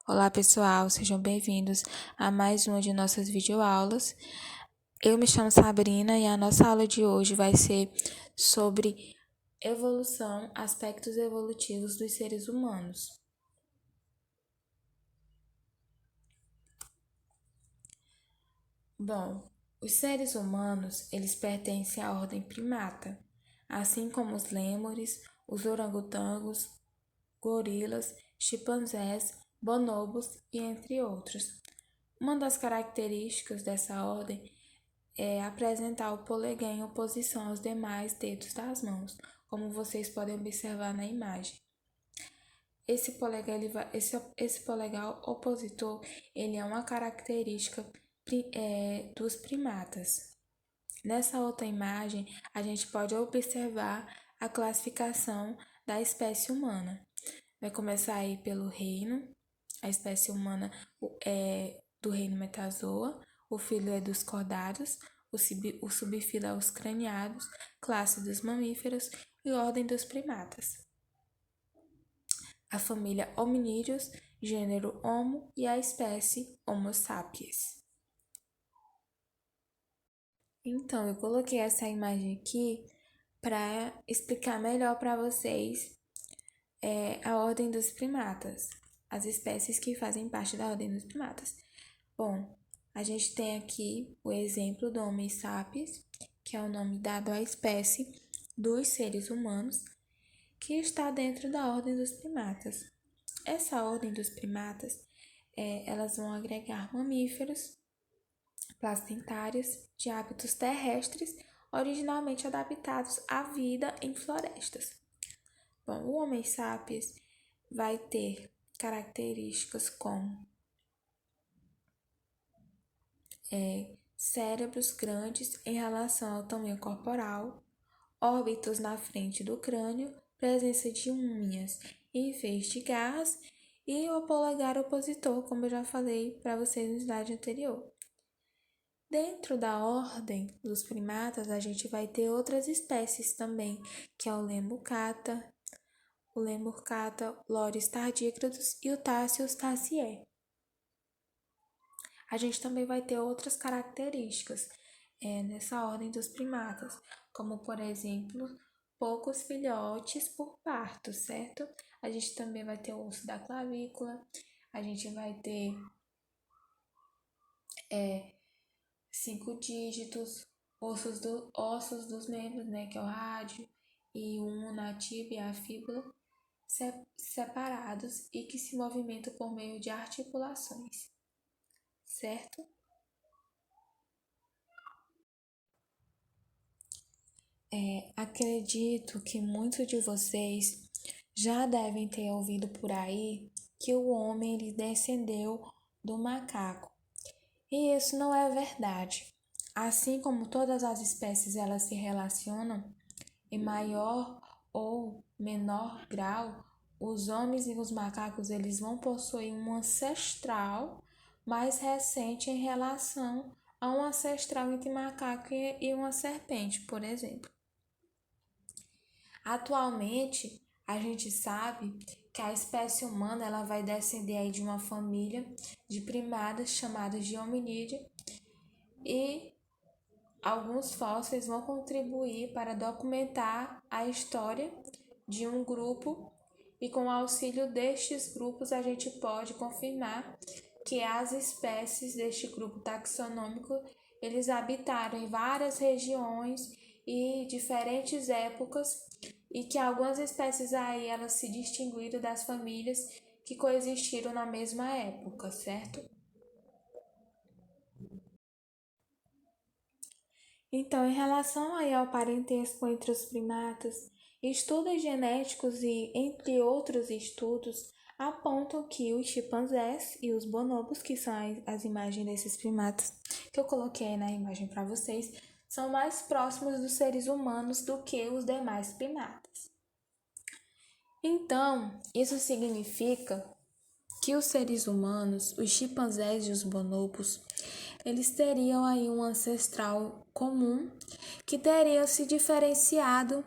Olá pessoal, sejam bem-vindos a mais uma de nossas videoaulas. Eu me chamo Sabrina e a nossa aula de hoje vai ser sobre evolução, aspectos evolutivos dos seres humanos. Bom, os seres humanos, eles pertencem à ordem primata, assim como os lêmures, os orangotangos, gorilas, chimpanzés, bonobos e entre outros. Uma das características dessa ordem é apresentar o polegar em oposição aos demais dedos das mãos, como vocês podem observar na imagem. Esse polegar opositor, ele é uma característica dos primatas. Nessa outra imagem, a gente pode observar a classificação da espécie humana. Vai começar aí pelo reino. A espécie humana é do reino Metazoa, o filo é dos cordados, o subfilo é os craniados, classe dos mamíferos e ordem dos primatas. A família Hominídeos, gênero Homo e a espécie Homo sapiens. Então, eu coloquei essa imagem aqui para explicar melhor para vocês a ordem dos primatas, as espécies que fazem parte da ordem dos primatas. Bom, a gente tem aqui o exemplo do Homo sapiens, que é o nome dado à espécie dos seres humanos, que está dentro da ordem dos primatas. Essa ordem dos primatas, elas vão agregar mamíferos, placentários, de hábitos terrestres, originalmente adaptados à vida em florestas. Bom, o Homo sapiens vai ter características como cérebros grandes em relação ao tamanho corporal, órbitos na frente do crânio, presença de unhas em vez de garras e o polegar opositor, como eu já falei para vocês no slide anterior. Dentro da ordem dos primatas, a gente vai ter outras espécies também, que é o Lemur cata, Loris tardígrados e o Tarsius tarsier. A gente também vai ter outras características nessa ordem dos primatas, como, por exemplo, poucos filhotes por parto, certo? A gente também vai ter o osso da clavícula, a gente vai ter 5 dígitos, ossos dos membros, né, que é o rádio, e um na tíbia e a fíbula, separados e que se movimentam por meio de articulações, certo? Acredito que muitos de vocês já devem ter ouvido por aí que o homem ele descendeu do macaco. E isso não é verdade. Assim como todas as espécies elas se relacionam em maior ou menor grau, os homens e os macacos eles vão possuir um ancestral mais recente em relação a um ancestral entre macaco e uma serpente, por exemplo. Atualmente, a gente sabe que a espécie humana ela vai descender aí de uma família de primatas chamadas de hominídea e alguns fósseis vão contribuir para documentar a história de um grupo e com o auxílio destes grupos a gente pode confirmar que as espécies deste grupo taxonômico eles habitaram em várias regiões e diferentes épocas e que algumas espécies aí elas se distinguiram das famílias que coexistiram na mesma época, certo? Então, em relação aí ao parentesco entre os primatas, estudos genéticos e entre outros estudos apontam que os chimpanzés e os bonobos, que são as imagens desses primatas que eu coloquei na imagem para vocês, são mais próximos dos seres humanos do que os demais primatas. Então, isso significa que os seres humanos, os chimpanzés e os bonobos, eles teriam aí um ancestral comum que teria se diferenciado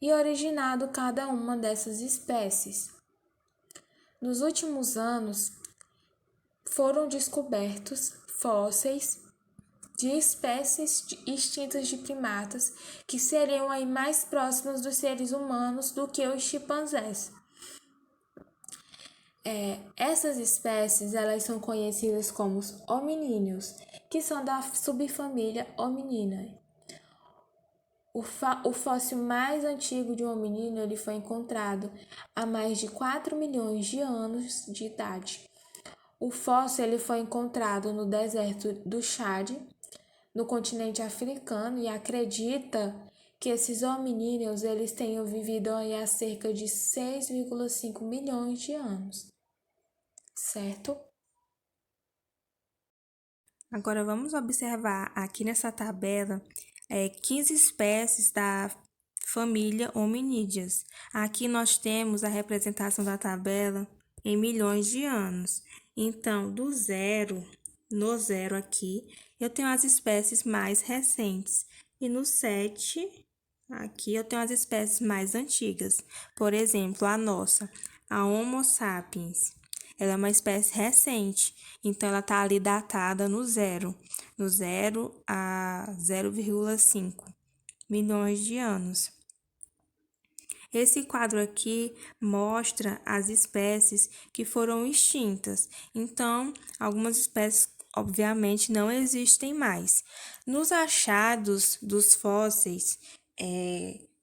e originado cada uma dessas espécies. Nos últimos anos, foram descobertos fósseis de espécies extintas de primatas que seriam aí mais próximas dos seres humanos do que os chimpanzés. Essas espécies elas são conhecidas como os hominíneos, que são da subfamília Homininae. O fóssil mais antigo de um hominíneo ele foi encontrado há mais de 4 milhões de anos de idade. O fóssil ele foi encontrado no deserto do Chad, no continente africano, e acredita que esses hominíneos eles tenham vivido aí há cerca de 6,5 milhões de anos, certo? Agora vamos observar aqui nessa tabela 15 espécies da família Hominídeas. Aqui nós temos a representação da tabela em milhões de anos. Então, no zero aqui, eu tenho as espécies mais recentes. E no 7, aqui eu tenho as espécies mais antigas. Por exemplo, a nossa, a Homo sapiens. Ela é uma espécie recente, então ela está ali datada no zero a 0,5 milhões de anos. Esse quadro aqui mostra as espécies que foram extintas, então algumas espécies obviamente não existem mais. Nos achados dos fósseis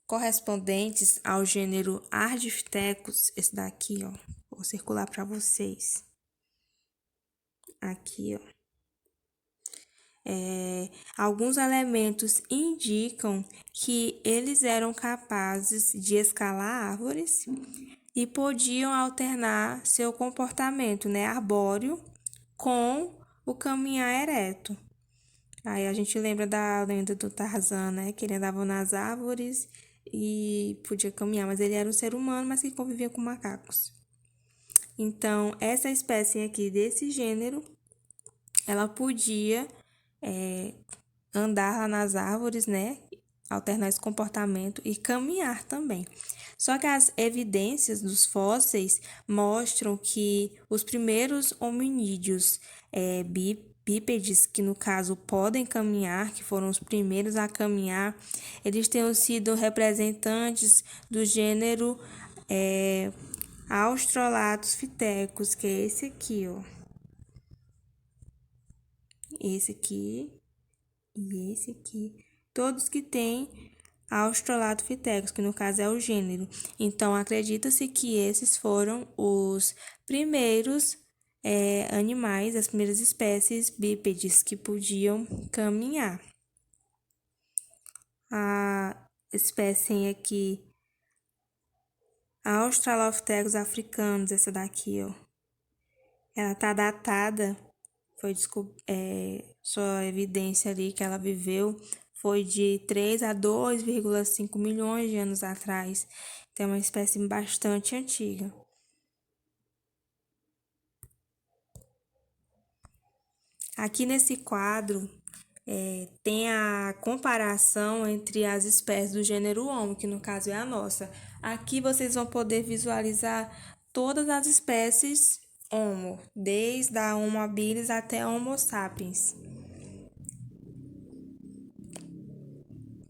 correspondentes ao gênero Ardipithecus, esse daqui, ó, vou circular para vocês. Aqui, ó. Alguns elementos indicam que eles eram capazes de escalar árvores e podiam alternar seu comportamento, arbóreo com o caminhar ereto. Aí a gente lembra da lenda do Tarzan, que ele andava nas árvores e podia caminhar, mas ele era um ser humano, mas que convivia com macacos. Então, essa espécie aqui desse gênero, ela podia andar lá nas árvores, alternar esse comportamento e caminhar também. Só que as evidências dos fósseis mostram que os primeiros hominídeos bípedes, que no caso podem caminhar, que foram os primeiros a caminhar, eles tenham sido representantes do gênero Australopithecus, que é esse aqui, ó. Esse aqui e esse aqui. Todos que têm Australopithecus, que no caso é o gênero. Então, acredita-se que esses foram os primeiros animais, as primeiras espécies bípedes que podiam caminhar. A espécie aqui, a Australopithecus africanus, essa daqui, ó. Ela tá datada, sua evidência ali que ela viveu foi de 3 a 2,5 milhões de anos atrás. Então, é uma espécie bastante antiga. Aqui nesse quadro, tem a comparação entre as espécies do gênero Homo, que no caso é a nossa. Aqui vocês vão poder visualizar todas as espécies Homo, desde a Homo habilis até a Homo sapiens.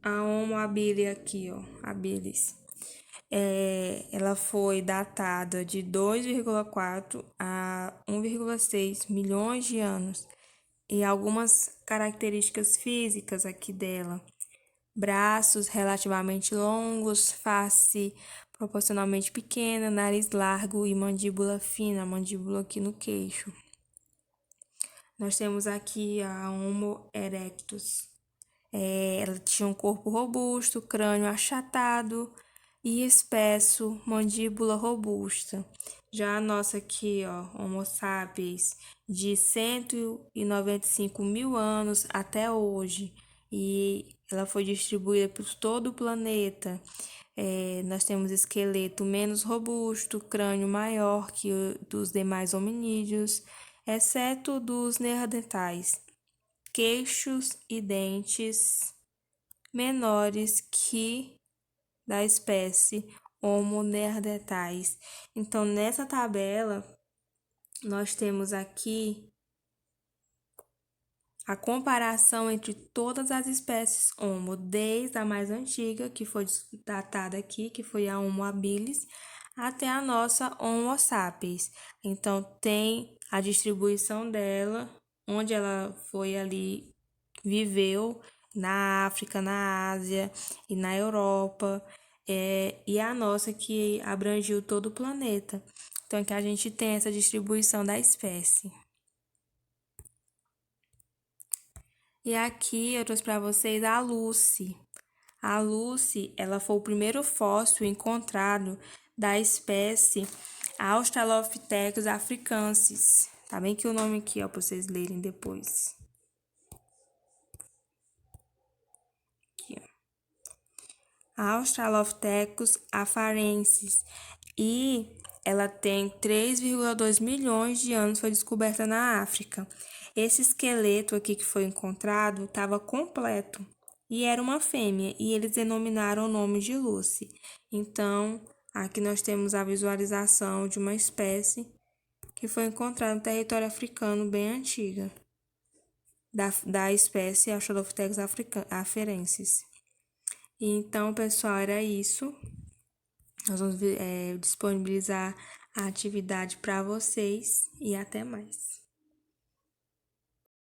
A Homo habilis aqui, ó, habilis. Ela foi datada de 2,4 a 1,6 milhões de anos. E algumas características físicas aqui dela: braços relativamente longos, face proporcionalmente pequena, nariz largo e mandíbula fina, mandíbula aqui no queixo. Nós temos aqui a Homo erectus. Ela tinha um corpo robusto, crânio achatado e espesso, mandíbula robusta. Já a nossa aqui, ó, Homo sapiens, de 195 mil anos até hoje, e ela foi distribuída por todo o planeta. Nós temos esqueleto menos robusto, crânio maior que o dos demais hominídeos, exceto dos neandertais, queixos e dentes menores que da espécie Homo neandertais. Então, nessa tabela, nós temos aqui a comparação entre todas as espécies Homo, desde a mais antiga, que foi datada aqui, que foi a Homo habilis, até a nossa Homo sapiens. Então, tem a distribuição dela, onde ela foi ali, viveu, na África, na Ásia e na Europa, e a nossa que abrangiu todo o planeta. Então, que a gente tem essa distribuição da espécie. E aqui eu trouxe para vocês a Lucy. A Lucy, ela foi o primeiro fóssil encontrado da espécie Australopithecus africansis. Tá bem que o nome aqui, ó, para vocês lerem depois. Aqui, ó. Australopithecus afarensis. E ela tem 3,2 milhões de anos, foi descoberta na África. Esse esqueleto aqui que foi encontrado estava completo e era uma fêmea, e eles denominaram o nome de Lucy. Então, aqui nós temos a visualização de uma espécie que foi encontrada no território africano bem antiga, da espécie Australopithecus afarensis. Então, pessoal, era isso. Nós vamos disponibilizar a atividade para vocês e até mais.